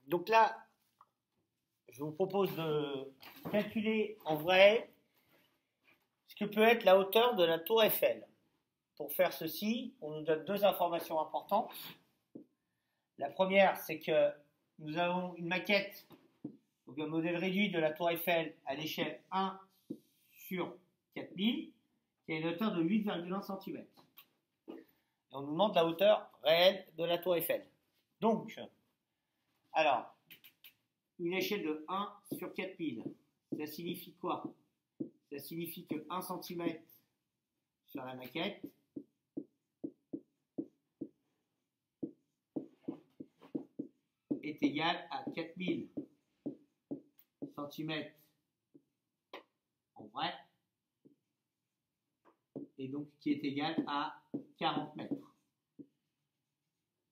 Donc là, je vous propose de calculer en vrai ce que peut être la hauteur de la tour Eiffel. Pour faire ceci, on nous donne deux informations importantes. La première, c'est que nous avons une maquette, donc un modèle réduit de la tour Eiffel à l'échelle 1 sur 4000, qui a une hauteur de 8,1 cm. Et on nous demande la hauteur réelle de la tour Eiffel. Donc, alors, une échelle de 1 sur 4000, ça signifie quoi? Ça signifie que 1 cm sur la maquette est égal à 4000 cm en vrai, et donc qui est égal à 40 mètres.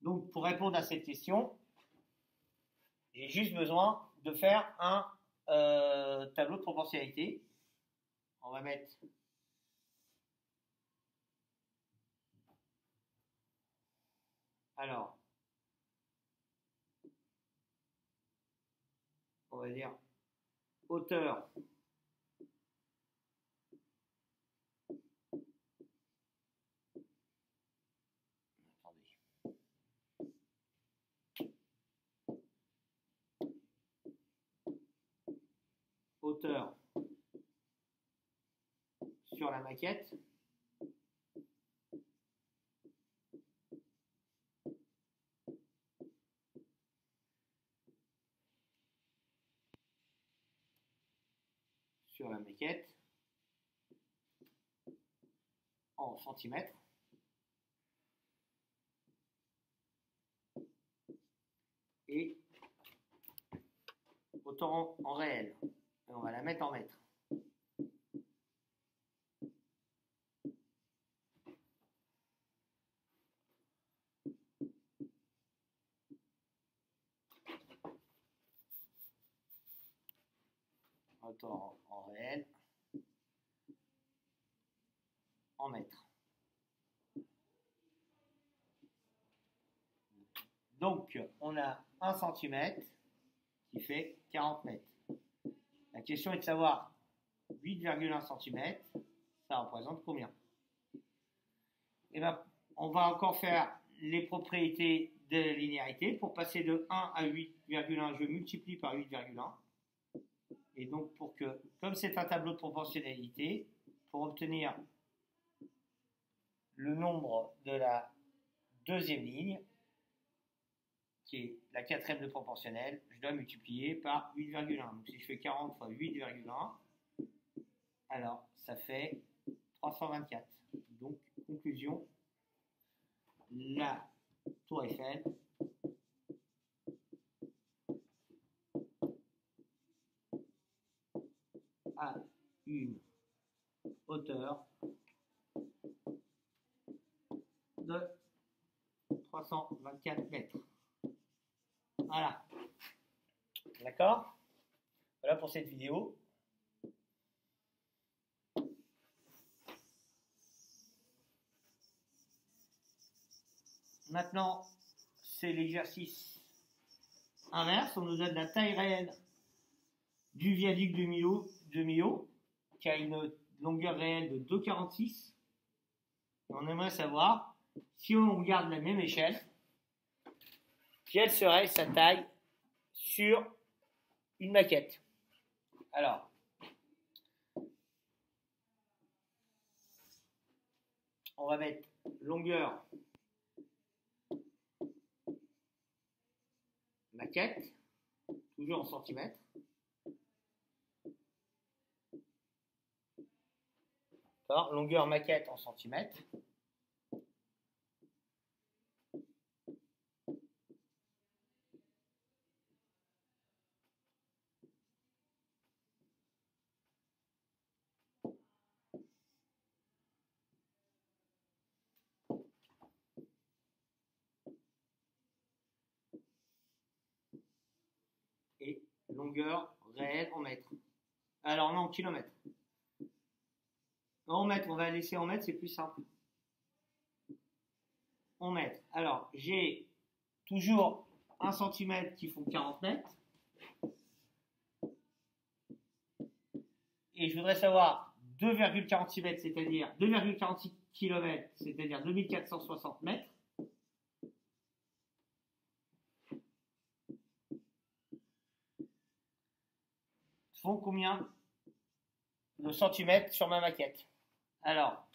Donc pour répondre à cette question, j'ai juste besoin de faire un tableau de proportionnalité. On va mettre alors, on va dire hauteur hauteur sur la maquette en centimètres et hauteur en réel. Et on va la mettre en mètres. Hauteur en réel en mètres. Donc, on a 1 cm qui fait 40 mètres. La question est de savoir 8,1 cm, ça représente combien? Et bien, on va encore faire les propriétés de la linéarité. Pour passer de 1 à 8,1, je multiplie par 8,1. Et donc, comme c'est un tableau de proportionnalité, pour obtenir le nombre de la deuxième ligne, qui est la quatrième de proportionnelle, je dois multiplier par 8,1. Donc si je fais 40 fois 8,1, alors ça fait 324. Donc, conclusion, la tour Eiffel a une hauteur de 324 mètres. Voilà. D'accord? Voilà pour cette vidéo. Maintenant, c'est l'exercice inverse. On nous donne la taille réelle du viaduc de Millau, qui a une longueur réelle de 2,46. On aimerait savoir, si on garde la même échelle, quelle serait sa taille sur une maquette. Alors, on va mettre longueur maquette, toujours en centimètres. D'accord, longueur maquette en centimètres. Et longueur réelle en mètres. Alors non, en kilomètres. En mètres, on va laisser en mètres, c'est plus simple. En mètres. Alors, j'ai toujours 1 cm qui font 40 mètres. Et je voudrais savoir 2,46 mètres, c'est-à-dire 2,46 km, c'est-à-dire 2460 mètres. Font combien de centimètres sur ma maquette? Alors,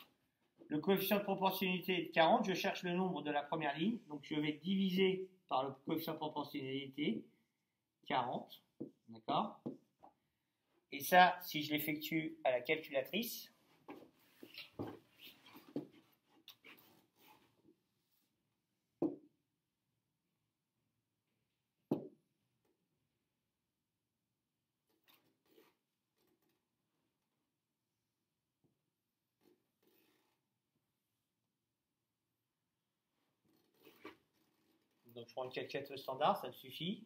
le coefficient de proportionnalité est de 40, je cherche le nombre de la première ligne, donc je vais diviser par le coefficient de proportionnalité, 40, d'accord? Et ça, si je l'effectue à la calculatrice, donc je prends une calculatrice standard, ça me suffit.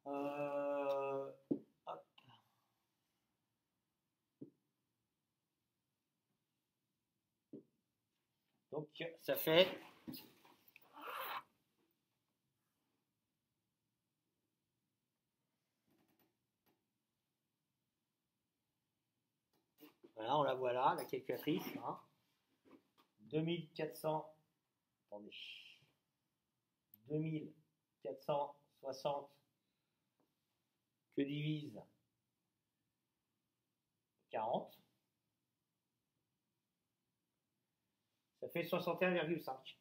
Hop. Donc ça fait voilà, on la voit là, la calculatrice, hein. 2400, attendez, 2460 que divise 40, ça fait 61,5.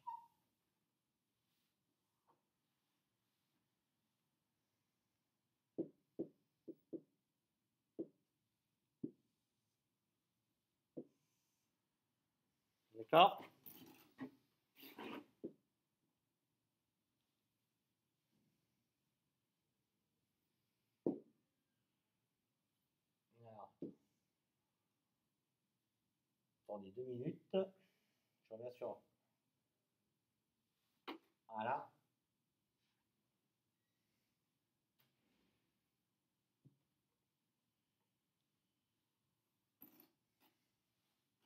D'accord? Alors, attendez 2 minutes. Je reviens sur. Voilà.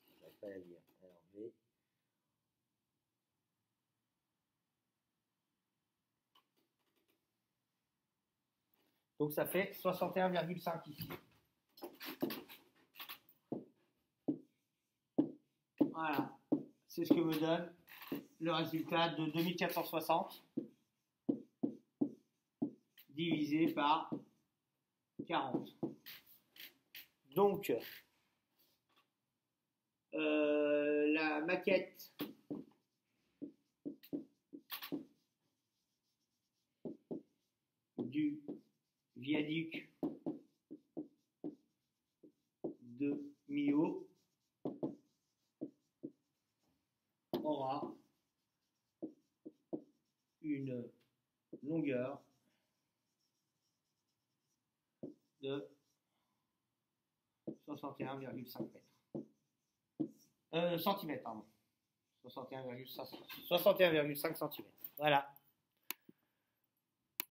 Je vais pas la lire. Alors, V. Donc ça fait 61,5 ici. Voilà. C'est ce que me donne le résultat de 2460 divisé par 40. Donc, la maquette du viaduc de Millau aura une longueur de 61,5 mètres. Centimètres, pardon. 61,5 cm. Voilà.